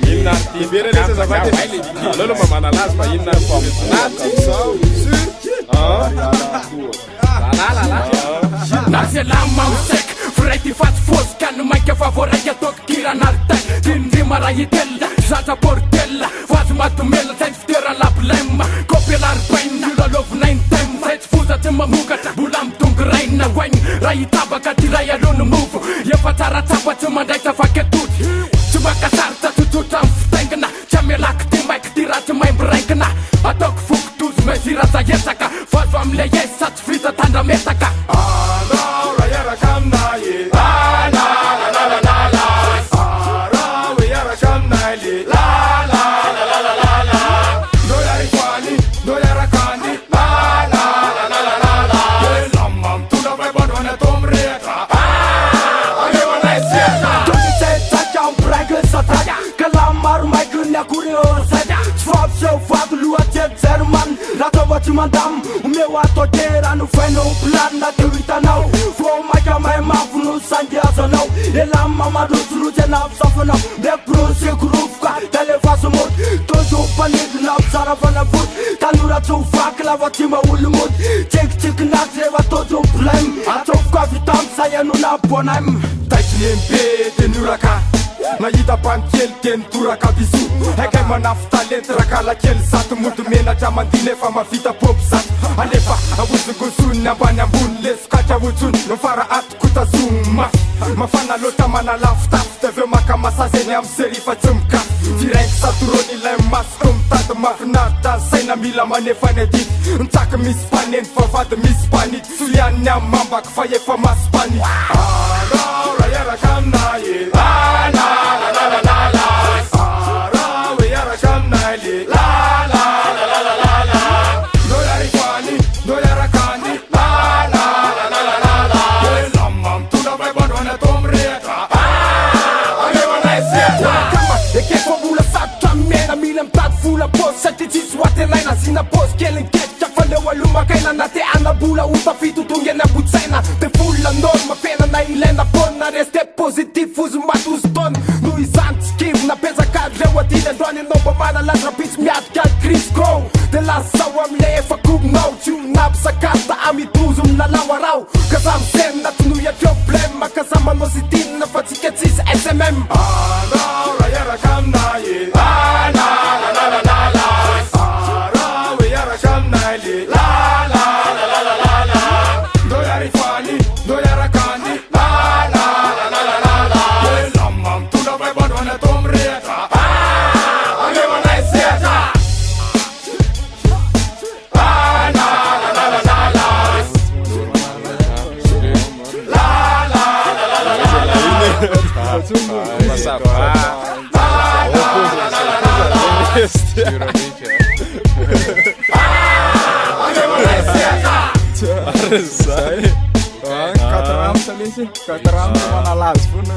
Inona tivera le zazavady aleo lomba manalazy fa inona nazialamaosek firaity fatsy fosika no mainka favoraika ataoko kiranarita dindrima raha itella zatra portella vazy matomela zay tsy fitoerana labolema kopelaripaina lalalovinainy tem zay tsy fozatsy mamokatra mbola mitongo raina oaigny raha hitabaka ty ray aloha no movo efa tsaratsapa tsy mandraitra faketoty tsy makasaritra tsotsotra amy fitaingina tsy amelaky ty maiky ty raha tsy maimboraingina ataoko fokotozy mesira zayesaka vazo amile esa tsy vita tandrametaka mandam o meu atoteira no feno plano na tuitanau vou maika mai mafu no sandiazo não ela mama do truja na safana de prose krufka telefaso mot todo panic na saravana foot tanura tu fak la vatima ulmut tik na treva todo plan atofka vitam saya no na bonam tajnembe tenuraka nahita panikely teny toraka biso haikay manafy talenta rakala kely zato mody menatra mandiny efa mavita pompy zato alefa avozogosony ambany ambony lesokatra votsony nofara atokotazony mafy mafana loatra manalafo tafy ty aveo maka masazeny amy serifa tsy mikafy firaiky satorony ilay masoko mitady mafinaritra saina mila manefany adity nitsaky misy paneny favady misy panity soianny amy mambaky fa efa masy panity ra iaraka aminaye Sina pos kelen ketcha faleo alumakaina na te anabula utafito tungena butsaina te fulla norma pena na ilena ponna reste positif uz matus ton no isant skiv na pesa kadre watile drone no bamana la trapis miat kat Chris Crow de la sawam lefa kub no tu nap sakata amituzum la lawarau kasam sen na tunu ya problema kasama no sitin na fatiketis SMM ra yara kamna ye Kataram sa lisi, kataram sa mga lalas po na